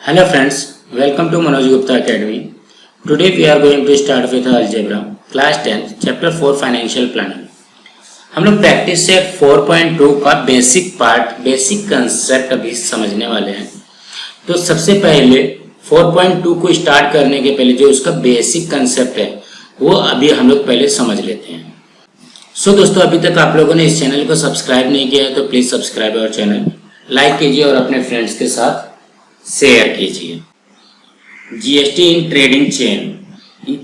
Hello friends, welcome to Manoj Gupta Academy. Today we are going to start with algebra, class 10, chapter 4 financial planning. हम लोग practice set 4.2 का basic part, basic concept अभी समझने वाले हैं। तो सबसे पहले 4.2 को स्टार्ट करने के पहले जो उसका बेसिक कंसेप्ट है वो अभी हम लोग पहले समझ लेते हैं। सो दोस्तों, अभी तक आप लोगों ने इस चैनल को सब्सक्राइब नहीं किया है तो please subscribe our channel, like कीजिए और अपने फ्रेंड्स के साथ शेयर कीजिए। जीएसटी इन ट्रेडिंग चेन,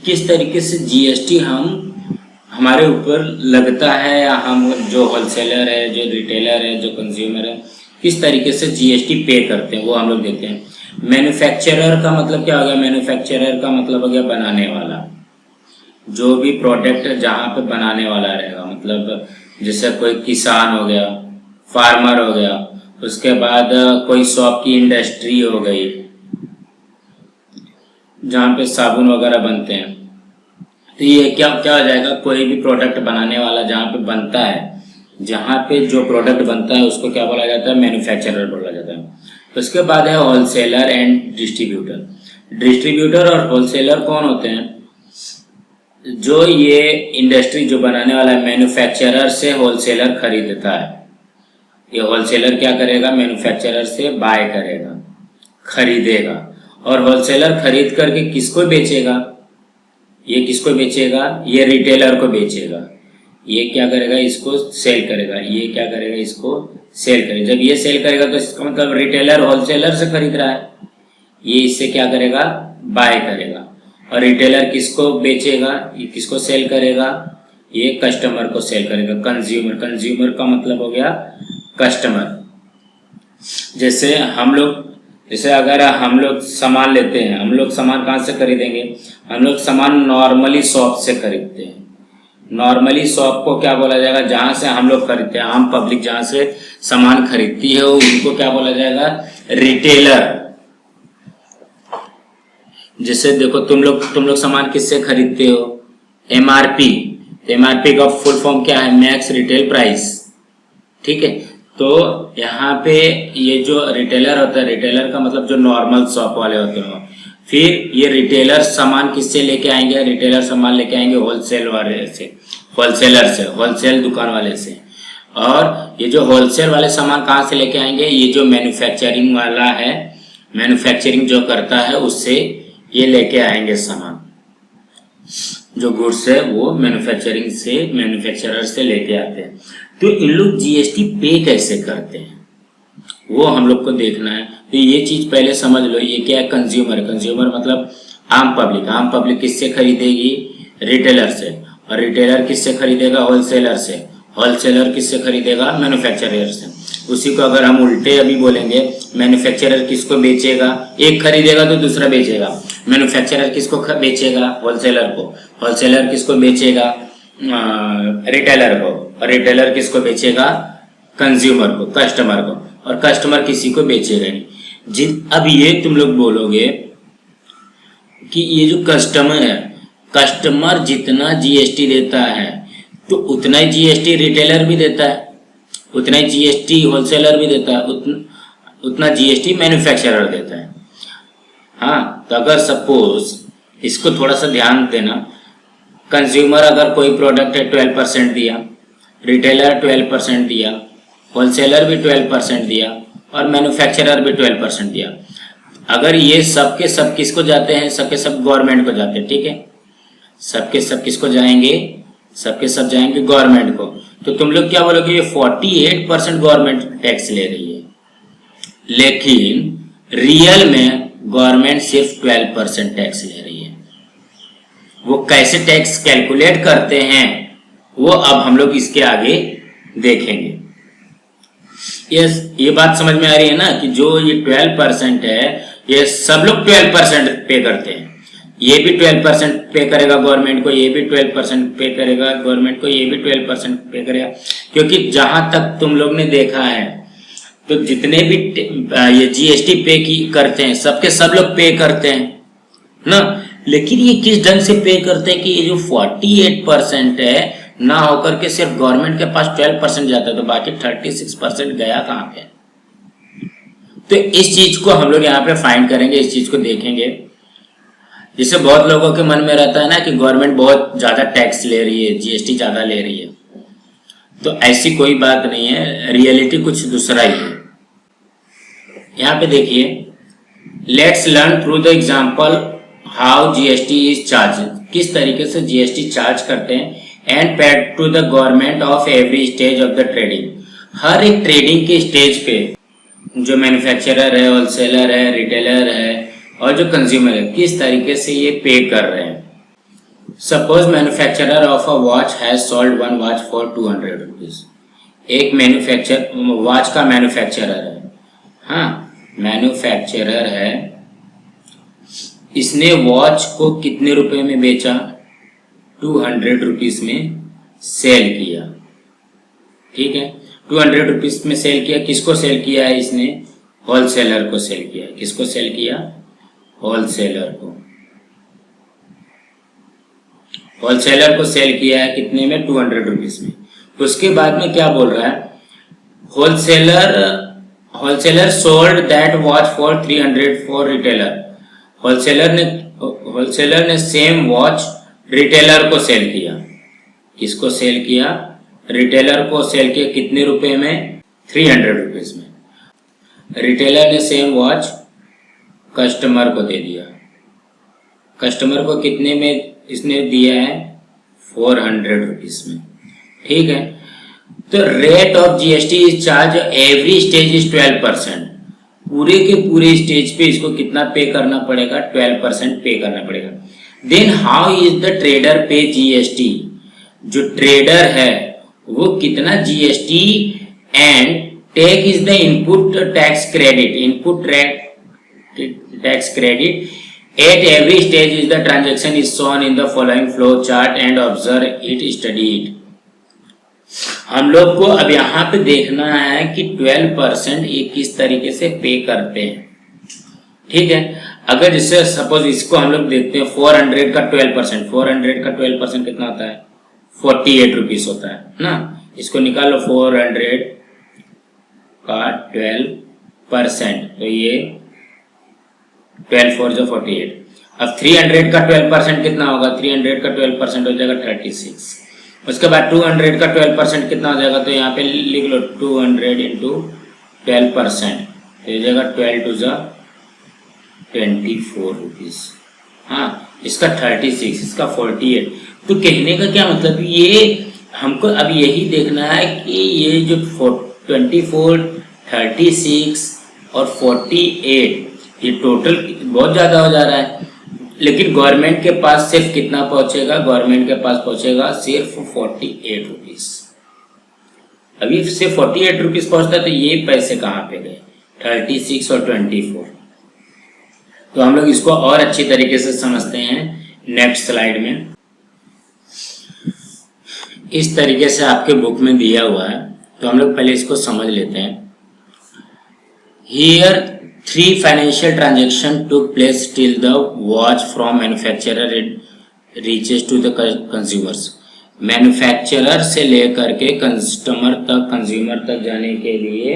किस तरीके से जीएसटी हमारे ऊपर लगता है या हम जो होलसेलर है, जो रिटेलर है, जो कंज्यूमर है, किस तरीके से जीएसटी पे करते हैं वो हम लोग देखते हैं। मैन्युफैक्चरर का मतलब क्या हो गया? मैन्युफैक्चरर का मतलब हो गया बनाने वाला। जो भी प्रोडक्ट जहाँ पे बनाने वाला रहेगा, मतलब जैसे कोई किसान हो गया, फार्मर हो गया, उसके बाद कोई शॉप की इंडस्ट्री हो गई जहाँ पे साबुन वगैरह बनते हैं। तो ये क्या हो जाएगा? कोई भी प्रोडक्ट बनाने वाला जहाँ पे बनता है, जहाँ पे जो प्रोडक्ट बनता है उसको क्या बोला जाता है? मैन्युफैक्चरर बोला जाता है। तो उसके बाद है होलसेलर एंड डिस्ट्रीब्यूटर। डिस्ट्रीब्यूटर और होलसेलर कौन होते हैं? जो ये इंडस्ट्री जो बनाने वाला है, मैन्युफैक्चरर से होलसेलर खरीदता है। ये होलसेलर क्या करेगा? मैन्युफैक्चरर से बाय करेगा, खरीदेगा, और होलसेलर खरीद करके किसको बेचेगा? ये किसको बेचेगा? ये रिटेलर को बेचेगा। ये क्या करेगा? इसको सेल करेगा। ये क्या करेगा? इसको सेल करेगा। जब ये सेल करेगा तो इसका मतलब रिटेलर होलसेलर से खरीद रहा है, ये इससे क्या करेगा? बाय करेगा। और रिटेलर किसको बेचेगा? ये किसको सेल करेगा? ये कस्टमर को सेल करेगा। कंज्यूमर, कंज्यूमर का मतलब हो गया कस्टमर। जैसे अगर हम लोग सामान लेते हैं, हम लोग सामान कहाँ से खरीदेंगे? हम लोग सामान नॉर्मली शॉप से खरीदते हैं। नॉर्मली शॉप को क्या बोला जाएगा? जहाँ से हम लोग खरीदते हैं, आम पब्लिक जहाँ से सामान खरीदती है उनको क्या बोला जाएगा? रिटेलर। जैसे देखो, तुम लोग सामान किससे खरीदते हो? एमआरपी। एमआरपी का फुल फॉर्म क्या है? Max retail price. ठीक है। तो यहाँ पे ये जो रिटेलर होता है, रिटेलर का मतलब जो नॉर्मल शॉप वाले होते हैं। फिर ये रिटेलर सामान किससे लेके आएंगे? रिटेलर सामान लेके आएंगे होलसेल वाले से, होलसेलर से, होलसेल दुकान वाले से। और ये जो होलसेल वाले सामान कहाँ से लेके आएंगे? ये जो मैन्युफैक्चरिंग वाला है, मैन्युफैक्चरिंग जो करता है उससे ये लेके आएंगे सामान। जो गुड्स है वो मैन्युफैक्चरिंग से, मैन्युफैक्चरर से लेके आते हैं। तो इन लोग जीएसटी पे कैसे करते हैं वो हम लोग को देखना है। तो ये चीज पहले समझ लो। ये क्या है? कंज्यूमर। कंज्यूमर मतलब आम पब्लिक। आम पब्लिक किससे खरीदेगी? रिटेलर से। और रिटेलर किससे खरीदेगा? होलसेलर से। होलसेलर किससे खरीदेगा? मैन्युफैक्चरर से। उसी को अगर हम उल्टे अभी बोलेंगे, मैन्युफैक्चरर किसको बेचेगा? एक खरीदेगा तो दूसरा बेचेगा। मैन्युफैक्चरर किसको बेचेगा? होलसेलर को। होलसेलर किसको बेचेगा? रिटेलर को। और रिटेलर किसको बेचेगा? कंज्यूमर को, कस्टमर को। और कस्टमर किसी को बेचेगा नहीं। अब ये तुम लोग बोलोगे कि ये जो कस्टमर है, कस्टमर जितना जीएसटी देता है तो उतना ही जीएसटी रिटेलर भी देता है, उतना ही जीएसटी होलसेलर भी देता है, उतना जीएसटी मैन्युफैक्चरर देता है। हाँ, तो अगर सपोज, इसको थोड़ा सा ध्यान देना, कंज्यूमर अगर कोई प्रोडक्ट है 12% दिया, रिटेलर 12% दिया, होलसेलर भी 12% दिया और मैन्युफैक्चरर भी 12% दिया। अगर ये सबके सब किसको जाते हैं? सबके सब गवर्नमेंट को जाते हैं। ठीक है। सबके सब किसको जाएंगे? सबके सब जाएंगे गवर्नमेंट को। तो तुम लोग क्या बोलोगे? ये 48% गवर्नमेंट टैक्स ले रही है, लेकिन रियल में गवर्नमेंट सिर्फ 12% टैक्स ले रही है। वो कैसे टैक्स कैलकुलेट करते हैं वो अब हम लोग इसके आगे देखेंगे। ये बात समझ में आ रही है ना कि जो ये 12% है, ये सब लोग 12% पे करते हैं। ये भी 12% पे करेगा गवर्नमेंट को, ये भी 12% पे करेगा गवर्नमेंट को, ये भी 12% पे करेगा। क्योंकि जहां तक तुम लोग ने देखा है तो जितने भी ये जीएसटी पे करते हैं, सबके सब लोग पे करते हैं ना। लेकिन ये किस ढंग से पे करते हैं कि ये जो 48% है ना होकर के सिर्फ गवर्नमेंट के पास 12% जाता है, तो बाकी 36% गया कहाँ पे? तो इस चीज को हम लोग यहाँ पे फाइंड करेंगे, इस चीज को देखेंगे। जैसे बहुत लोगों के मन में रहता है ना कि गवर्नमेंट बहुत ज्यादा टैक्स ले रही है, जीएसटी ज्यादा ले रही है, तो ऐसी कोई बात नहीं है, रियलिटी कुछ दूसरा ही है। यहाँ पे देखिए, let's learn through the example how GST is charge, किस तरीके से जीएसटी चार्ज करते हैं, and paid to the government of every stage of the trading, हर एक ट्रेडिंग के स्टेज पे जो मैन्युफैक्चरर है, होलसेलर है, रिटेलर है और जो कंज्यूमर है, किस तरीके से ये पे कर रहे हैं। Suppose manufacturer of a watch has sold one watch for 200 rupees. एक वॉच का मैन्युफैक्चरर है, हाँ मैन्युफैक्चरर है, इसने वॉच को कितने रुपए में बेचा, 200 रुपीज में सेल किया, ठीक है। 200 रुपीज में सेल किया, किसको सेल किया है इसने, होलसेलर को सेल किया। किसको सेल किया, होलसेलर को। होलसेलर को सेल किया है कितने में, 200 रुपीज में। उसके बाद में क्या बोल रहा है, wholesaler sold that watch for 300 for retailer. Wholesaler ने सेम वॉच रिटेलर को सेल किया। किसको सेल किया, रिटेलर को सेल किया कितने रुपए में, 300 रुपीज में। रिटेलर ने सेम वॉच कस्टमर को दे दिया। कस्टमर को कितने में इसने दिया है, 400 रुपीज में, ठीक है। तो rate of GST is charge every stage is 12%। पूरे के पूरे स्टेज पे इसको कितना पे करना पड़ेगा, 12% पे करना पड़ेगा। Then how is the trader pay GST, जो ट्रेडर है वो कितना GST, and take is the input tax credit, tax credit at every stage is the transaction is shown in the following flow chart and observe it, study it। हम लोग को अब यहाँ पे देखना है कि 12% ये किस तरीके से पे करते हैं, ठीक है। अगर जैसे सपोज इसको हम लोग देखते हैं 400 का 12%, 400 का 12% कितना होता है, 48 रुपीज होता है ना। इसको निकालो, 400 का 12%, तो ये 12 4 जो 48। अब 300 का 12% कितना होगा, 300 का 12% हो जाएगा 36। उसके बाद 200 का 12% कितना हो जाएगा, तो यहाँ पे लिख लो 200 इंटू 12%, तो हो जाएगा 12 टू जा 24 रुपीज। हाँ, इसका 36, इसका 48। तो कहने का क्या मतलब, ये हमको अब यही देखना है कि ये जो 24, 36 और 48 ये टोटल बहुत ज्यादा हो जा रहा है, लेकिन गवर्नमेंट के पास सिर्फ कितना पहुंचेगा, गवर्नमेंट के पास पहुंचेगा सिर्फ 48 रुपीज। अभी सिर्फ 48 रुपीज पहुंचता, तो ये पैसे कहाँ पे गए, 36 और 24। तो हम लोग इसको और अच्छी तरीके से समझते हैं नेक्स्ट स्लाइड में। इस तरीके से आपके बुक में दिया हुआ है, तो हम लोग पहले इसको समझ लेते हैं। Here 3 financial transactions took place till the watch from manufacturer reaches to the consumers। Manufacturer से लेकर के कस्टमर तक, कंज्यूमर तक जाने के लिए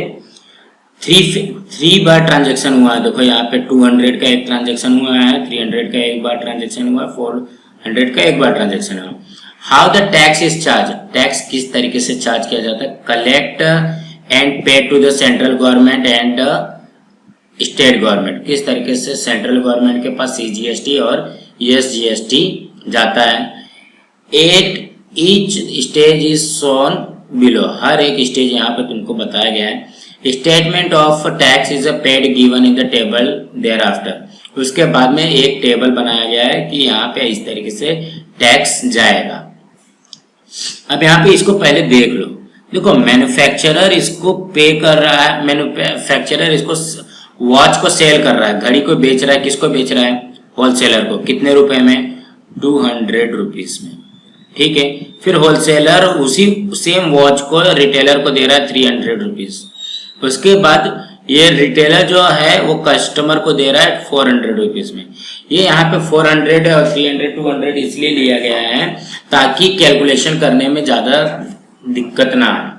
3 बार ट्रांजेक्शन हुआ है। देखो यहाँ पे 200 का एक ट्रांजेक्शन हुआ है, 300 का एक बार ट्रांजेक्शन हुआ है, 400 का एक बार ट्रांजेक्शन हुआ। How the tax is charge, tax किस तरीके से चार्ज किया जाता है, collect and pay to the central government and state government. किस तरीके से सेंट्रल गवर्नमेंट के पास सीजीएसटी और एसजीएसटी जाता है। At each stage is shown below, हर एक स्टेज यहाँ पे तुमको बताया गया है। Statement of tax is a paid given in the table thereafter. उसके बाद में एक टेबल बनाया गया है कि यहाँ पे इस तरीके से टैक्स जाएगा। अब यहाँ पे इसको पहले देख लो। देखो मैन्युफैक्चरर इसको पे कर रहा है, मैन्युफैक्चरर इसको वॉच को सेल कर रहा है, घड़ी को बेच रहा है। किसको बेच रहा है, होलसेलर को। कितने रुपए में, 200 रुपीज में, ठीक है। फिर होलसेलर उसी सेम वॉच को रिटेलर को दे रहा है 300 रुपीज। उसके बाद ये रिटेलर जो है वो कस्टमर को दे रहा है 400 रुपीज में। ये यहाँ पे 400 और 300 200 इसलिए लिया गया है ताकि कैलकुलेशन करने में ज्यादा दिक्कत ना आए।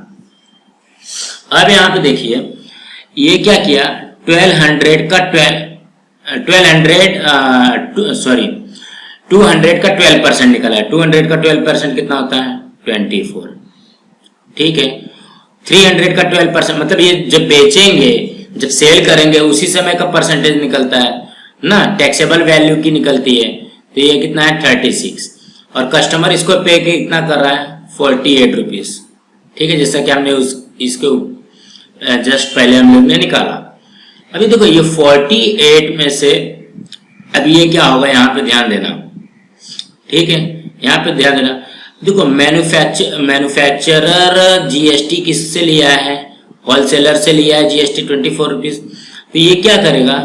अब यहाँ पे देखिए ये क्या किया, 1200 का 200 का 12% निकला है। 200 का 12% कितना होता है? 24। ठीक है, 300 का 12% मतलब ये जब बेचेंगे, जब सेल करेंगे उसी समय का परसेंटेज निकलता है ना, टैक्सेबल वैल्यू की निकलती है। तो ये कितना है? 36। और कस्टमर इसको पे कितना कर रहा है? 48 रुपीज। ठीक है, जैसा कि हमने इसके जस्ट पहले हम लोग ने निकाला। अभी देखो ये 48 में से अभी ये क्या होगा, यहाँ पे ध्यान देना। ठीक है, यहाँ पे ध्यान देना। देखो मैन्युफैक्चरर जीएसटी किससे लिया है? होलसेलर से लिया है जीएसटी 24 रुपीज। तो ये क्या करेगा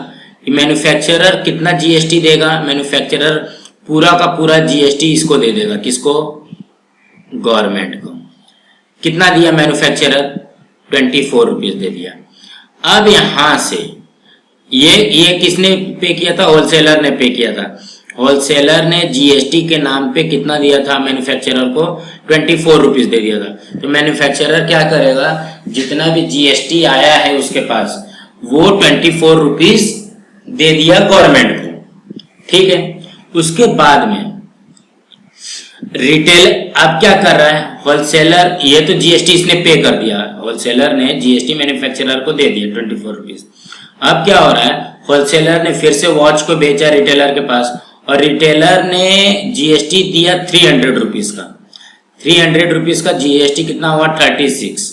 कि मैन्युफैक्चरर कितना जीएसटी देगा? मैन्युफैक्चरर पूरा का पूरा जीएसटी इसको दे देगा। किसको? गवर्नमेंट को। कितना दिया मैन्युफैक्चरर? 24 रुपीज दे दिया। अब यहां से ये किसने पे किया था? होलसेलर ने पे किया था। होलसेलर ने जीएसटी के नाम पे कितना दिया था? मैन्युफैक्चरर को 24 रुपीज दे दिया था। तो मैन्युफैक्चरर क्या करेगा? जितना भी जीएसटी आया है उसके पास वो 24 रुपीज दे दिया गवर्नमेंट को। ठीक है, उसके बाद में रिटेल अब क्या कर रहा है? होलसेलर, ये तो जीएसटी इसने पे कर दिया, होलसेलर ने जीएसटी मैन्युफैक्चरर को दे दिया 24 रुपीज। अब क्या हो रहा है? होलसेलर ने फिर से वॉच को बेचा रिटेलर के पास और रिटेलर ने जीएसटी दिया 300 रुपीज का। 300 रुपीज का जीएसटी कितना हुआ? 36।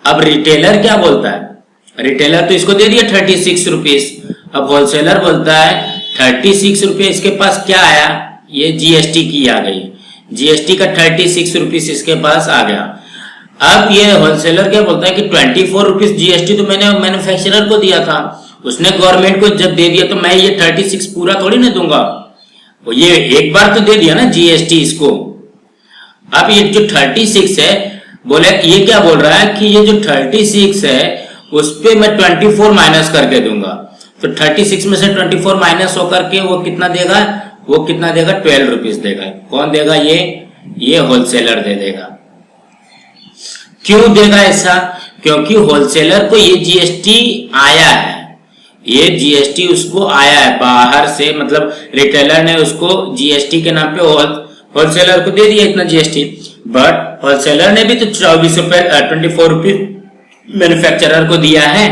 अब रिटेलर क्या बोलता है? रिटेलर तो इसको दे दिया 36 रुपीज। अब होलसेलर बोलता है 36 रुपये इसके पास क्या आया? ये जीएसटी की आ गई। जीएसटी का 36 रुपीज इसके पास आ गया। अब ये होलसेलर क्या बोलता है कि 24 रुपीज जीएसटी तो मैंने मैन्युफैक्चरर को दिया था, उसने गवर्नमेंट को जब दे दिया तो मैं ये 36 पूरा थोड़ी ना दूंगा, वो ये एक बार तो दे दिया ना जीएसटी इसको। अब ये जो 36 है, बोले ये क्या बोल रहा है कि ये जो 36 है उस पे मैं 24 माइनस करके दूंगा। तो 36 में से 24 माइनस होकर के वो कितना देगा? वो कितना देगा? 12 रुपीज देगा। कौन देगा? ये होलसेलर दे देगा। क्यों देगा ऐसा? क्योंकि होलसेलर को ये जीएसटी आया है, ये जीएसटी उसको आया है बाहर से, मतलब रिटेलर ने उसको जीएसटी के नाम पे होलसेलर को दे दिया इतना जीएसटी। बट होलसेलर ने भी तो 24 रुपीज मैन्युफैक्चरर को दिया है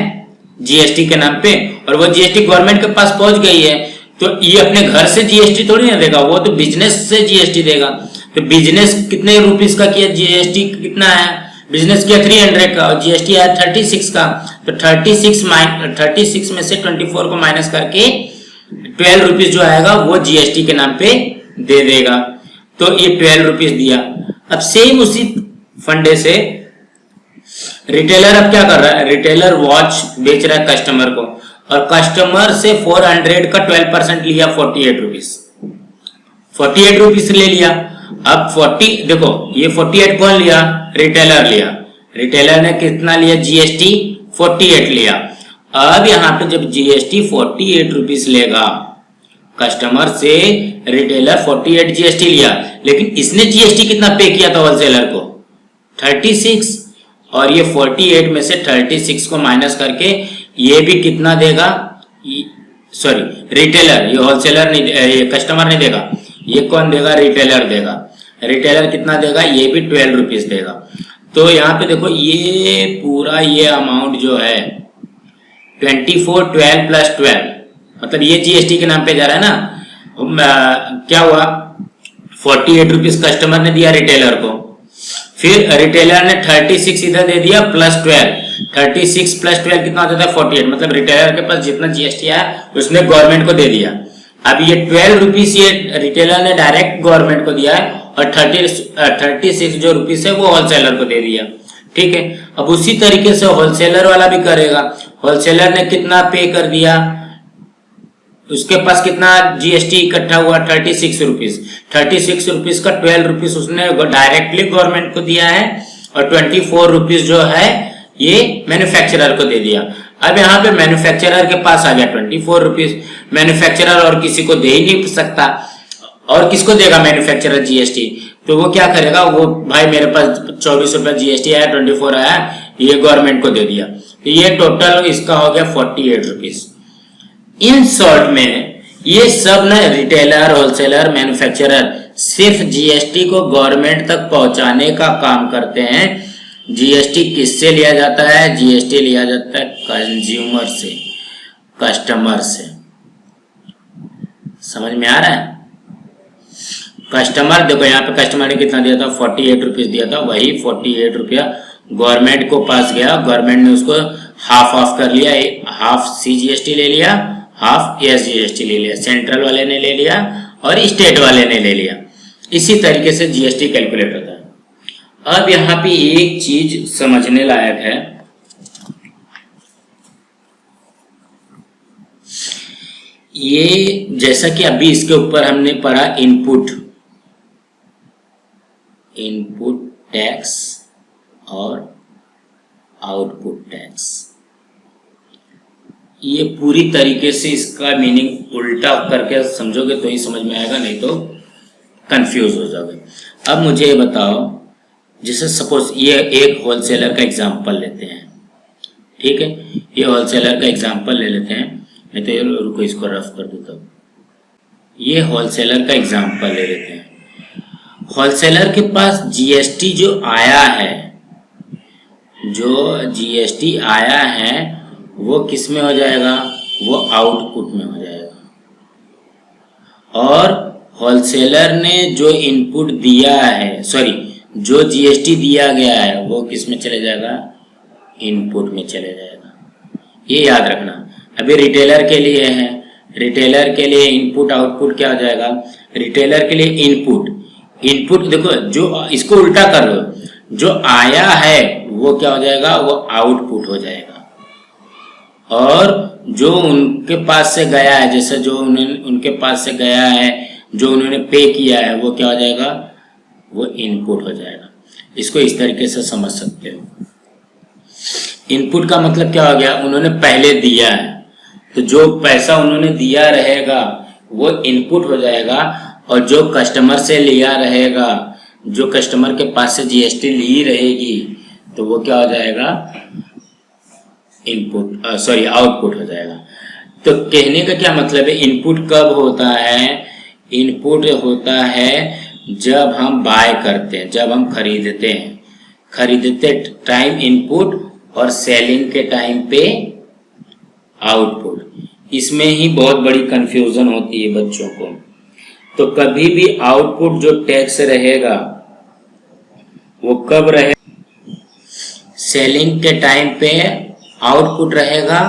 जीएसटी के नाम पे, और वो जीएसटी गवर्नमेंट के पास पहुंच गई है। तो ये अपने घर से जीएसटी थोड़ी ना देगा, वो तो बिजनेस से जीएसटी देगा। तो बिजनेस कितने रुपीस का किया? जीएसटी कितना है? बिजनेस किया 300 का और जीएसटी आया 36 का। तो 36 में से 24 को माइनस करके 12 रुपीज जो आएगा वो जीएसटी के नाम पे दे देगा। तो ये 12 रुपीज दिया। अब सेम उसी फंडे से रिटेलर अब क्या कर रहा है? रिटेलर वॉच बेच रहा है कस्टमर को, और कस्टमर से 400 का 12% लिया 48 रुपीज। 48 रुपीज ले लिया। अब 40 देखो, ये 48 कौन लिया? रिटेलर लिया। रिटेलर ने कितना लिया? जीएसटी 48 लिया। अब यहाँ पे जब जीएसटी 48 रुपीज लेगा कस्टमर से, रिटेलर 48 जीएसटी लिया, लेकिन इसने जीएसटी कितना पे किया था होलसेलर को? 36। और ये 48 में से 36 को माइनस करके ये भी कितना देगा? सॉरी, रिटेलर, ये होलसेलर नहीं, ये कस्टमर नहीं देगा, ये कौन देगा? रिटेलर देगा। रिटेलर कितना देगा? ये भी 12 रुपीज देगा। तो यहाँ पे देखो ये पूरा ये अमाउंट जो है 24, 12 प्लस 12, मतलब ये जीएसटी के नाम पे जा रहा है ना। क्या हुआ? 48 रुपीज कस्टमर ने दिया रिटेलर को, फिर रिटेलर ने 36 इधर दे दिया प्लस 12। 36 प्लस 12 कितना होता है? 48। मतलब रिटेलर के पास जितना जीएसटी आया उसने गवर्नमेंट को दे दिया। अब ये 12 रुपीज ये रिटेलर ने डायरेक्ट गवर्नमेंट को दिया है, और 36 जो रुपीज है वो होलसेलर को दे दिया। ठीक है, अब उसी तरीके से होलसेलर वाला भी करेगा। होलसेलर ने कितना पे कर दिया? उसके पास कितना जीएसटी इकट्ठा हुआ? 36 रुपीज। 36 रुपीज का 12 रुपीज उसने डायरेक्टली गवर्नमेंट को दिया है, और 24 रुपीज जो है ये मैन्युफैक्चरर को दे दिया। अब यहाँ पे मैन्युफैक्चरर के पास आ गया 24 रुपीज। मैन्युफैक्चरर और किसी को दे ही नहीं सकता, और किसको देगा मैन्युफैक्चरर जीएसटी? तो वो क्या करेगा? वो भाई मेरे पास 24 रुपया जीएसटी आया, 24 आया, ये गवर्नमेंट को दे दिया, तो ये टोटल इसका हो गया 48 रुपीज। इन शॉर्ट में ये सब ना रिटेलर, होलसेलर, मैन्युफैक्चरर सिर्फ जीएसटी को गवर्नमेंट तक पहुंचाने का काम करते हैं। जीएसटी किससे लिया जाता है? जीएसटी लिया जाता है कंज्यूमर से, कस्टमर से। समझ में आ रहा है? कस्टमर, देखो यहाँ पे कस्टमर ने कितना दिया था? 48 रुपीज दिया था। वही 48 रुपया गवर्नमेंट को पास गया, गवर्नमेंट ने उसको हाफ ऑफ कर लिया, हाफ CGST ले लिया, हाफ SGST ले लिया, सेंट्रल वाले ने ले लिया और स्टेट वाले ने ले लिया। इसी तरीके से जीएसटी कैलकुलेट होता है। अब यहाँ पे एक चीज समझने लायक है, ये जैसा कि अभी इसके ऊपर हमने पढ़ा इनपुट टैक्स और आउटपुट टैक्स, ये पूरी तरीके से इसका मीनिंग उल्टा करके समझोगे तो ही समझ में आएगा, नहीं तो कंफ्यूज हो जाओगे। अब मुझे ये बताओ, जैसे सपोज ये एक होलसेलर का एग्जांपल लेते हैं, ठीक है, ये होलसेलर का एग्जांपल ले लेते हैं, नहीं तो ये रुको इसको रफ कर दो। तब ये होलसेलर का एग्जांपल ले लेते हैं। होलसेलर के पास जीएसटी जो आया है, जो जीएसटी आया है वो किस में हो जाएगा? वो आउटपुट में हो जाएगा। और होलसेलर ने जो इनपुट दिया है, सॉरी जो जीएसटी दिया गया है वो किस में चले जाएगा? इनपुट में चले जाएगा। ये याद रखना। अभी रिटेलर के लिए है, रिटेलर के लिए इनपुट आउटपुट क्या हो जाएगा? रिटेलर के लिए इनपुट देखो, जो इसको उल्टा कर लो, जो आया है वो क्या हो जाएगा? वो आउटपुट हो जाएगा। और जो उनके पास से गया है, जैसे जो उनके पास से गया है, जो उन्होंने पे किया है, वो क्या हो जाएगा? वो इनपुट हो जाएगा। इसको इस तरीके से समझ सकते हो। इनपुट का मतलब क्या हो गया? उन्होंने पहले दिया है, तो जो पैसा उन्होंने दिया रहेगा वो इनपुट हो जाएगा। और जो कस्टमर से लिया रहेगा, जो कस्टमर के पास से जीएसटी ली रहेगी, तो वो क्या हो जाएगा? इनपुट, सॉरी आउटपुट हो जाएगा। तो कहने का क्या मतलब है? इनपुट कब होता है? इनपुट होता है जब हम बाय करते हैं, जब हम खरीदते हैं, खरीदते टाइम इनपुट और सेलिंग के टाइम पे आउटपुट। इसमें ही बहुत बड़ी कंफ्यूजन होती है बच्चों को। तो कभी भी आउटपुट जो टैक्स रहेगा वो कब रहेगा? सेलिंग के टाइम पे आउटपुट रहेगा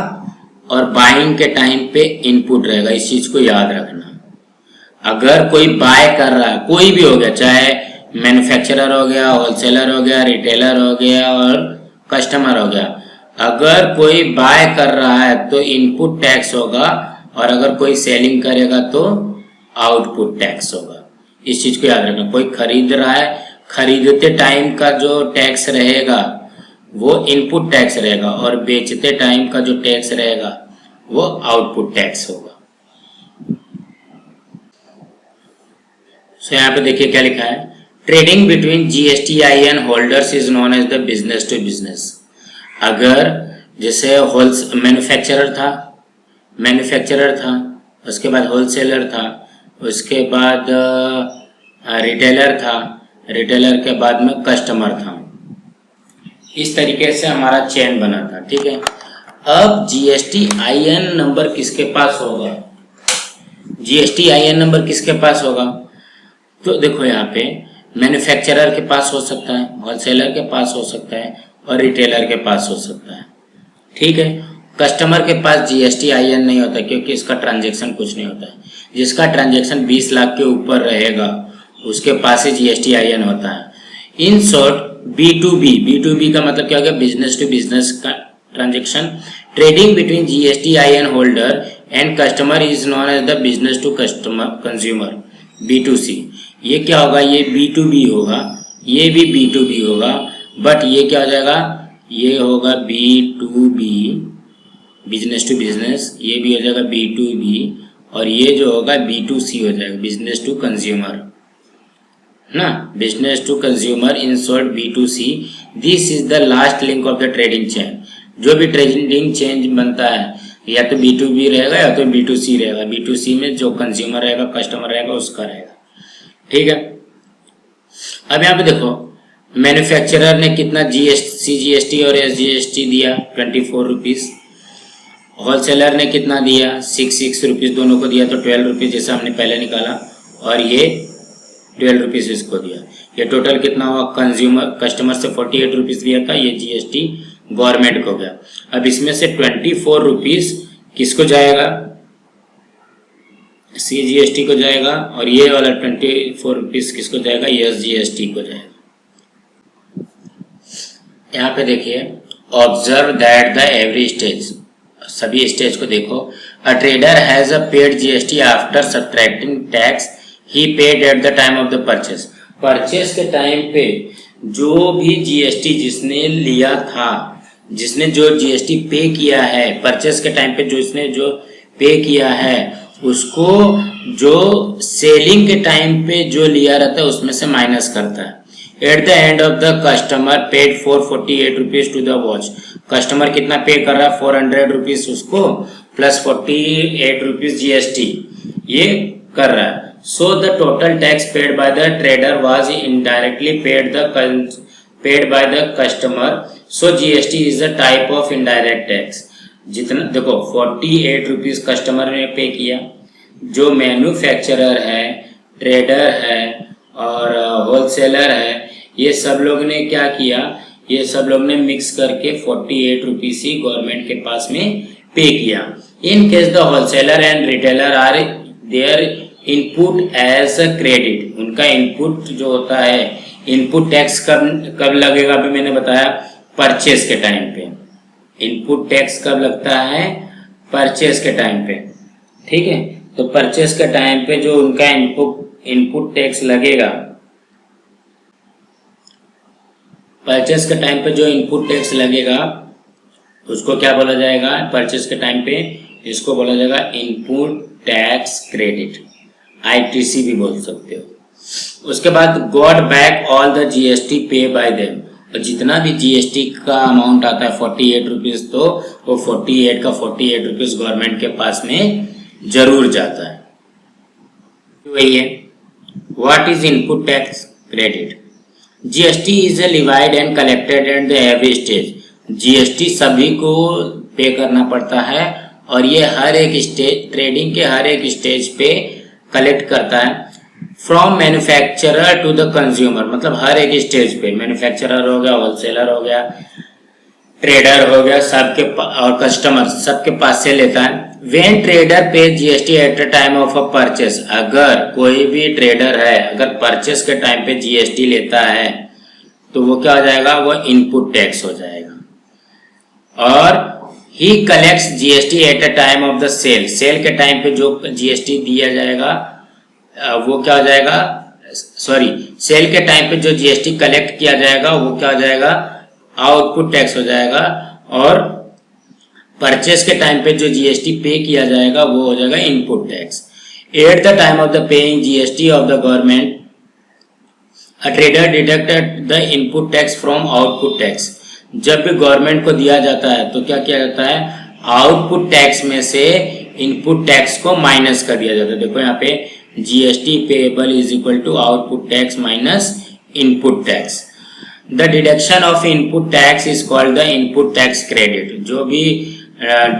और बाइंग के टाइम पे इनपुट रहेगा। इस चीज को याद रखना। अगर कोई बाय कर रहा है, कोई भी हो गया, चाहे मैन्युफैक्चरर हो गया, होलसेलर हो गया, रिटेलर हो गया और कस्टमर हो गया, अगर कोई बाय कर रहा है तो इनपुट टैक्स होगा, और अगर कोई सेलिंग करेगा तो आउटपुट टैक्स होगा। इस चीज को याद रखना। कोई खरीद रहा है, खरीदते टाइम का जो टैक्स रहेगा वो इनपुट टैक्स रहेगा, और बेचते टाइम का जो टैक्स रहेगा वो आउटपुट टैक्स होगा। यहाँ पे देखिए क्या लिखा है, trading between GSTIN holders is known as the business to business. अगर जैसे मैन्युफैक्चरर था, उसके बाद होलसेलर था, उसके बाद रिटेलर था, रिटेलर के बाद में कस्टमर था। इस तरीके से हमारा चेन बना था, ठीक है। अब GSTIN नंबर किसके पास होगा? GSTIN नंबर किसके पास होगा? तो देखो यहाँ पे मैन्युफैक्चरर के पास हो सकता है, होलसेलर के पास हो सकता है और रिटेलर के पास हो सकता है, ठीक है। कस्टमर के पास GSTIN नहीं होता क्योंकि इसका ट्रांजैक्शन कुछ नहीं होता है। जिसका ट्रांजैक्शन 20 लाख के ऊपर रहेगा उसके पास ही GSTIN होता है। इन शॉर्ट B2B का मतलब क्या हो गया? बिजनेस टू बिजनेस का transaction. Trading between GSTIN holder and customer is known as the business to customer consumer B2C। ये क्या होगा? ये B2B होगा, ये भी B2B होगा, बट ये क्या हो जाएगा? ये होगा B2B बिजनेस टू बिजनेस, ये भी हो जाएगा B2B, और ये जो होगा B2C हो जाएगा बिजनेस टू कंज्यूमर। ना, business to consumer in short B2C, this is the last link of the trading chain. जो भी ट्रेडिंग चेन बनता है या तो B2B रहेगा या तो B2C रहेगा। B2C में जो कंज्यूमर रहेगा, कस्टमर रहेगा, उसका रहेगा। ठीक है, अब यहाँ पे देखो मैन्युफैक्चरर ने कितना CGST और SGST दिया, 24 रुपीज। होलसेलर ने कितना दिया, 6 रुपीज, दोनों को दिया तो 12 रुपीज जैसा हमने पहले निकाला, और ये 12 रुपीज इसको दिया। ये टोटल कितना हुआ, कस्टमर से 48 रुपीज दिया था, ये GST गवर्नमेंट को गया। अब इसमें से 24 रुपीज किसको जाएगा, CGST को जाएगा, और ये वाला 24 रुपीज किसको जाएगा, SGST को जाएगा। यहाँ पे देखिए, observe that the every stage, सभी स्टेज को देखो। A trader has a paid GST after subtracting tax he paid eight the time of the purchase. Purchase के टाइम पे जो भी GST जिसने लिया था, जिसने जो GST पे किया है, परचेस के टाइम पे जो इसने जो पे किया है, उसको जो सेलिंग के टाइम पे जो लिया रहता है उसमें से माइनस करता है। At the end of the customer paid 448 rupees to the watch. Customer कितना पे कर रहा है, 400 रुपीज उसको प्लस 48 रुपीज GST ये कर रहा है। So the total tax paid by the trader was indirectly paid by the customer. So GST is a type of indirect tax. जितना देखो 48 रुपीज कस्टमर ने पे किया, जो मैन्युफैक्चरर है, ट्रेडर है और होलसेलर है, ये सब लोग ने क्या किया, ये सब लोग ने मिक्स करके 48 रुपीज ही गवर्नमेंट के पास में पे किया। In case the wholesaler and retailer are their input as a credit, उनका इनपुट जो होता है, इनपुट टैक्स कब लगेगा, अभी मैंने बताया परचेस के टाइम पे। इनपुट टैक्स कब लगता है, परचेस के टाइम पे। ठीक है, तो परचेस के टाइम पे जो उनका इनपुट टैक्स लगेगा, परचेस के टाइम पे जो इनपुट टैक्स लगेगा उसको क्या बोला जाएगा, परचेस के टाइम पे इसको बोला जाएगा इनपुट टैक्स क्रेडिट, ITC भी बोल सकते हो। उसके बाद got back all the GST पे बाय देम, और जितना भी GST का अमाउंट आता है 48 रुपीज, तो वो 48 का 48 रुपीज गवर्नमेंट के पास में जरूर जाता है। वही है, what is input tax credit. GST is levied and collected at the every stage. GST सभी को पे करना पड़ता है और ये हर एक स्टेज, ट्रेडिंग के हर एक स्टेज पे कलेक्ट करता है। From manufacturer to the consumer, मतलब हर एक स्टेज पे, मैन्युफैक्चरर हो गया, होलसेलर हो गया, ट्रेडर हो गया, सबके और कस्टमर सबके पास से लेता है। वेन ट्रेडर पे GST at the time of a purchase, अगर कोई भी ट्रेडर है, अगर परचेस के टाइम पे GST लेता है तो वो क्या हो जाएगा, वो इनपुट टैक्स हो जाएगा। और he collects GST at the time of the sale, sale के टाइम पे जो GST दिया जाएगा वो क्या हो जाएगा, सॉरी, सेल के टाइम पे जो GST कलेक्ट किया जाएगा वो क्या हो जाएगा, आउटपुट टैक्स हो जाएगा। और परचेस के टाइम पे जो GST पे किया जाएगा वो हो जाएगा input tax. Eight the time of the paying GST of the government, a trader deducted the input tax from output tax. जब भी गवर्नमेंट को दिया जाता है तो क्या किया जाता है, आउटपुट टैक्स में से इनपुट टैक्स को माइनस कर दिया जाता है। देखो यहाँ पे GST payable is equal to output tax minus input tax. The deduction of input tax is called the input tax credit. जो भी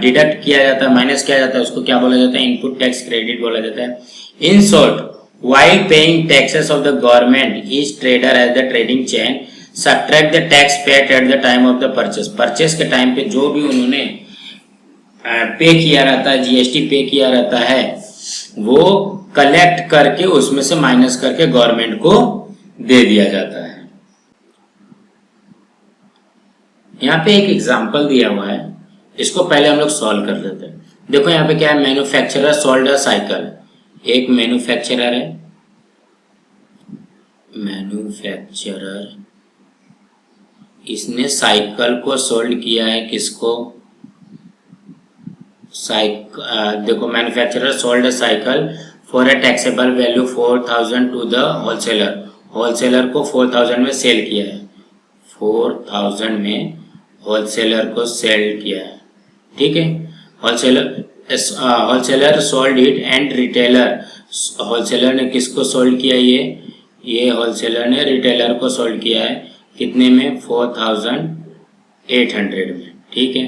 डिडक्ट किया जाता है, माइनस किया जाता है, उसको क्या बोला जाता है, इनपुट टैक्स क्रेडिट बोला जाता है। In short, while paying taxes of the government, each trader as the trading chain subtract the tax paid at the time of the purchase। Purchase के टाइम पे जो भी उन्होंने पे किया रहता है, GST पे किया रहता है, वो कलेक्ट करके उसमें से माइनस करके गवर्नमेंट को दे दिया जाता है। यहाँ पे एक एग्जांपल दिया हुआ है, इसको पहले हम लोग सॉल्व कर लेते हैं। देखो यहाँ पे क्या है, मैन्युफैक्चरर सोल्ड अ साइकिल। एक मैन्युफैक्चरर है, मैन्युफैक्चरर इसने साइकिल को सोल्ड किया है, किसको, देखो manufacturer sold a cycle for a taxable value 4000 to the wholesaler. Wholesaler को 4000 में सेल किया है, 4000 में होलसेलर को सेल किया है, ठीक है। Wholesaler sold it and retailer, wholesaler ने किसको सोल्ड किया, ये होलसेलर ने रिटेलर को सोल्ड किया है कितने में, 4800 में, ठीक है।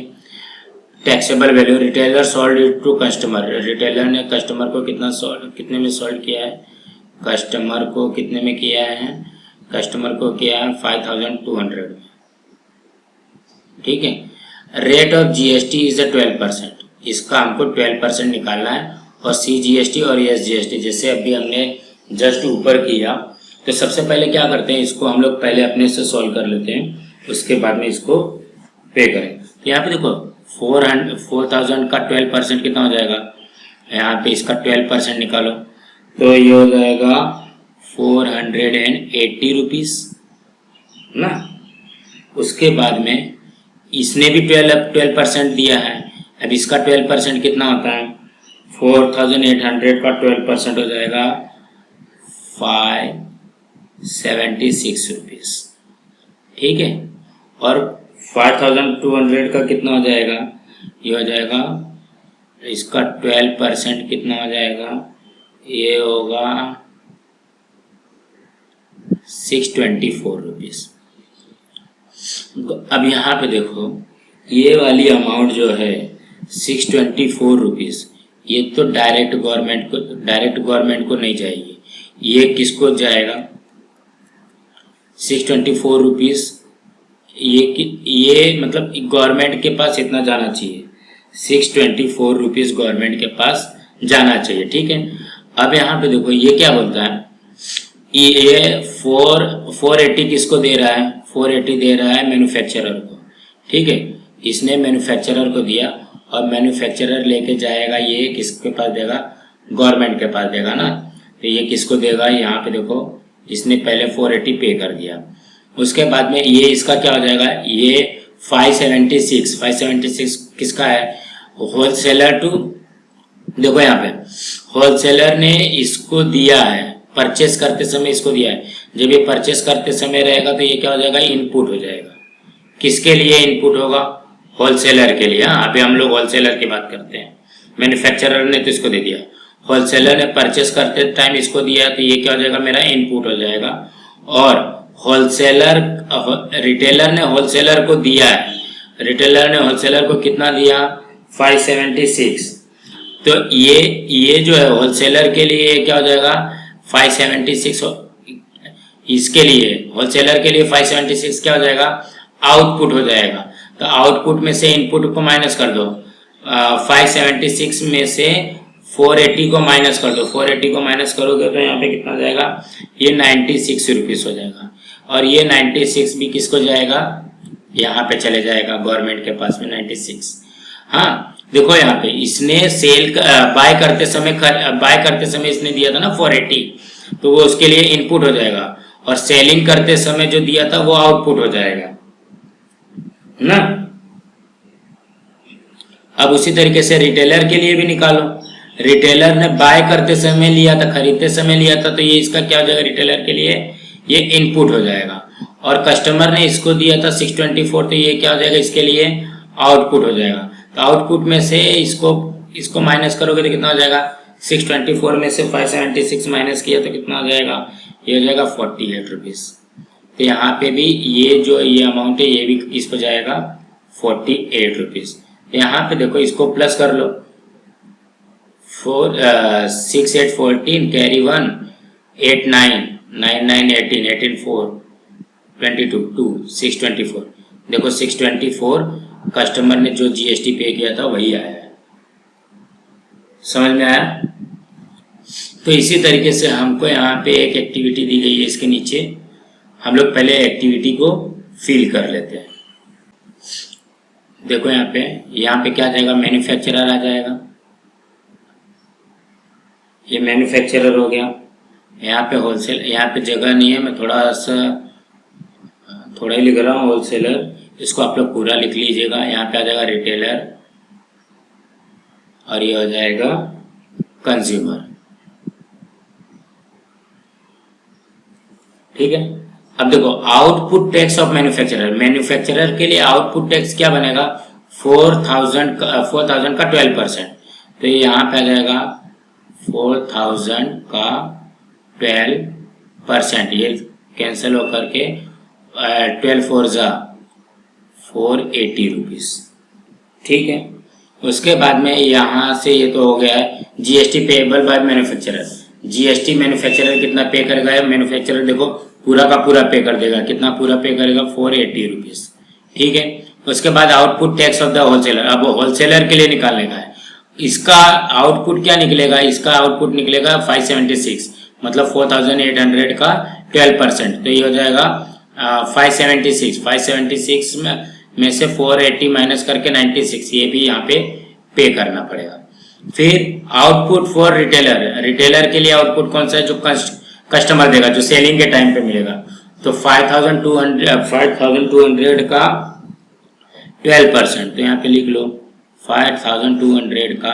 Taxable value, retailer sold it to customer, retailer ने कस्टमर को कितने में सोल्ड किया है, कस्टमर को कितने में किया है, कस्टमर को किया है 5200 में, ठीक है। रेट ऑफ जीएसटी इज 12%, इसका हमको 12% निकालना है। और सीजीएसटी और एसजीएसटी जैसे अभी हमने जस्ट ऊपर किया, तो सबसे पहले क्या करते हैं, इसको हम लोग पहले अपने से सॉल्व कर लेते हैं, उसके बाद में इसको पे करें। यहाँ पे देखो 4000 का 12% कितना हो जाएगा, यहाँ पे इसका 12% निकालो तो ये हो जाएगा 480 रुपीज़ ना। उसके बाद में इसने भी 12% दिया है, अब इसका 12% कितना होता है, 4800 का 12% हो जाएगा 576 रुपीज़, ठीक है। और 5200 का कितना हो जाएगा, ये हो जाएगा, इसका 12% कितना हो जाएगा, ये होगा 624 रुपीज़। अब यहाँ पे देखो ये वाली अमाउंट जो है 624 रुपीज़, ये तो डायरेक्ट गवर्नमेंट को नहीं जाएगी, ये किसको जाएगा, 624 रुपीज़, ये मतलब गवर्नमेंट के पास इतना जाना चाहिए, 624 रुपीज़ गवर्नमेंट के पास जाना चाहिए, ठीक है। अब यहाँ पे देखो ये क्या बोलता है, ये 480 किसको दे रहा है, 480 दे रहा है मैन्युफैक्चरर को, ठीक है। इसने मैन्युफैक्चरर को दिया और मैन्युफैक्चरर लेके जाएगा, ये किसके पास देगा, गवर्नमेंट के पास देगा ना। तो ये किसको देगा, यहाँ पे देखो इसने पहले 480 पे कर दिया, उसके बाद में ये इसका क्या हो जाएगा, ये 576 किसका है, होलसेलर टू, देखो यहाँ पे होलसेलर ने इसको दिया है, परचेस करते समय इसको दिया है, जब ये परचेस करते समय रहेगा तो ये क्या हो जाएगा, इनपुट हो जाएगा, किसके लिए इनपुट होगा, होलसेलर के लिए। हाँ, अभी हम लोग होलसेलर की बात करते हैं, मैन्युफैक्चरर ने तो इसको दे दिया, होलसेलर ने परचेस करते टाइम इसको दिया, तो ये क्या हो जाएगा, मेरा इनपुट हो जाएगा। और रिटेलर ने होलसेलर को दिया है, रिटेलर ने होलसेलर को कितना दिया, 576, तो ये जो है होलसेलर के लिए क्या हो जाएगा, 576, इसके लिए होलसेलर के लिए 576 क्या हो जाएगा, आउटपुट हो जाएगा। तो आउटपुट में से इनपुट को माइनस कर दो, 576 में से 480 को माइनस कर दो, 480 को माइनस करोगे तो यहाँ पे कितना जाएगा, ये 96 रुपीज़ हो जाएगा। और ये 96 भी किसको जाएगा, यहाँ पे चले जाएगा गवर्नमेंट के पास में 96। हाँ देखो यहाँ पे इसने बाय करते समय इसने दिया था ना 480, तो वो उसके लिए इनपुट हो जाएगा, और सेलिंग करते समय जो दिया था वो आउटपुट हो जाएगा ना। अब उसी तरीके से रिटेलर के लिए भी निकालो, रिटेलर ने बाय करते समय लिया था, खरीदते समय लिया था, तो ये इसका क्या हो जाएगा, रिटेलर के लिए ये इनपुट हो जाएगा। और कस्टमर ने इसको दिया था 624, तो ये क्या हो जाएगा, इसके लिए आउटपुट हो जाएगा। तो आउटपुट में से इसको माइनस करोगे तो कितना हो जाएगा, 624 में से 576 माइनस किया तो कितना हो जाएगा, ये हो जाएगा 48 रुपीज़। तो यहाँ पे भी ये अमाउंट है, ये भी किसको जाएगा, 48 रुपीज़। तो यहाँ पे देखो इसको प्लस कर लो, 6 8 14 कैरी 1 8 9 9 9 18 18 4 22 2 624। देखो 624 कस्टमर ने जो जीएसटी पे किया था वही आया है, समझ में आया। तो इसी तरीके से हमको यहाँ पे एक एक्टिविटी दी गई है, इसके नीचे हम लोग पहले एक्टिविटी को फिल कर लेते हैं। देखो यहाँ पे क्या जाएगा, मैन्युफैक्चरर आ जाएगा, ये मैन्युफैक्चरर हो गया। यहाँ पे होलसेल, यहाँ पे जगह नहीं है, मैं थोड़ा ही लिख रहा हूँ होलसेलर, इसको आप लोग पूरा लिख लीजिएगा। यहाँ पे आ जाएगा रिटेलर और ये हो जाएगा कंज्यूमर। ठीक है। अब देखो output tax of manufacturer, manufacturer के लिए आउटपुट टैक्स क्या बनेगा, 4000 का 12%, तो ये यहाँ पे आ जाएगा 4000 का 12%, ये कैंसिल होकर के 12 4 जा 480 रुपीज, ठीक है। उसके बाद में यहाँ से ये तो हो गया है GST payable by manufacturer. GST manufacturer कितना पे करेगा, मैन्युफैक्चरर देखो पूरा का पूरा पे कर देगा, कितना पूरा पे करेगा 480 रुपीज, ठीक है। उसके बाद output tax of the wholesaler, अब होलसेलर के लिए निकालने का है, इसका आउटपुट क्या निकलेगा, इसका आउटपुट निकलेगा 576, मतलब 4800 का 12%, तो ये हो जाएगा 576 में से 480 माइनस करके 96, ये भी यहाँ पे करना पड़ेगा। फिर आउटपुट फॉर रिटेलर, रिटेलर के लिए आउटपुट कौन सा है, जो कस्टमर देगा, जो सेलिंग के टाइम पे मिलेगा, तो 5200 का 12%, तो यहाँ पे लिख लो 5200 का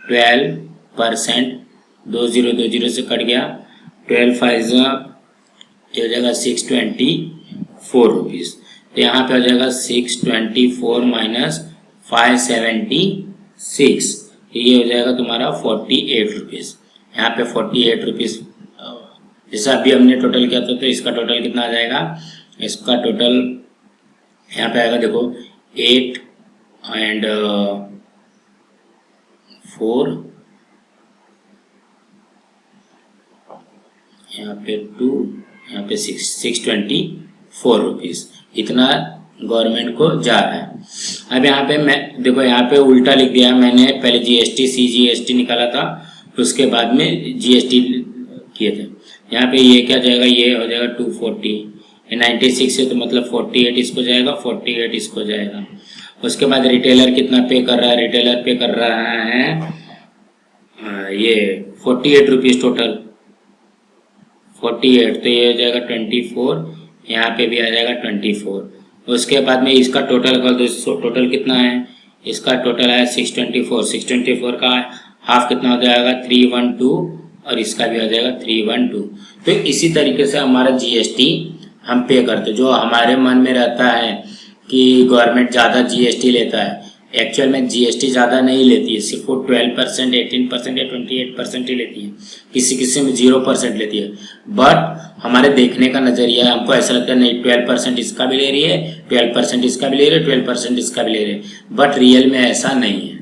12%, 2020 से कट गया, 12 5 ये हो जाएगा 624 रुपीज, तो यहाँ पे हो जाएगा 624 माइनस 576, ये हो जाएगा तुम्हारा 48 रुपीज। यहाँ पे 48 रुपीज जैसा अभी हमने टोटल किया था, तो इसका टोटल कितना आ जाएगा, इसका टोटल यहाँ पे आएगा देखो 8 एंड 4, यहाँ पे 2, यहाँ पे 624 रुपीज, इतना गवर्नमेंट को जा रहा है। अब यहाँ पे मैं देखो यहाँ पे उल्टा लिख दिया मैंने, पहले जीएसटी CGST निकाला था, उसके बाद में जीएसटी किए थे। यहाँ पे ये क्या जाएगा, ये हो जाएगा 240, 96 है तो मतलब 48 इसको जाएगा, 48 इसको जाएगा। उसके बाद रिटेलर कितना पे कर रहा है, रिटेलर पे कर रहा है ये 48 रुपीज टोटल, 48, तो ये हो जाएगा 24, यहाँ पे भी आ जाएगा 24। उसके बाद में इसका टोटल कर दो, टोटल कितना है, इसका टोटल है 624 का हाफ कितना हो जाएगा 312, और इसका भी हो जाएगा 312। तो इसी तरीके से हमारा जीएसटी हम पे करते, जो हमारे मन में रहता है कि गवर्नमेंट ज़्यादा जीएसटी लेता है, एक्चुअल में जीएसटी ज़्यादा नहीं लेती है, सिर्फ वो 12%, 18% या 28% ही लेती है, किसी किसी में 0% लेती है। बट हमारे देखने का नज़रिया है, हमको ऐसा लगता है नहीं 12% इसका भी ले रही है, 12% इसका भी ले रही है, 12% इसका भी ले रही है, बट रियल में ऐसा नहीं है।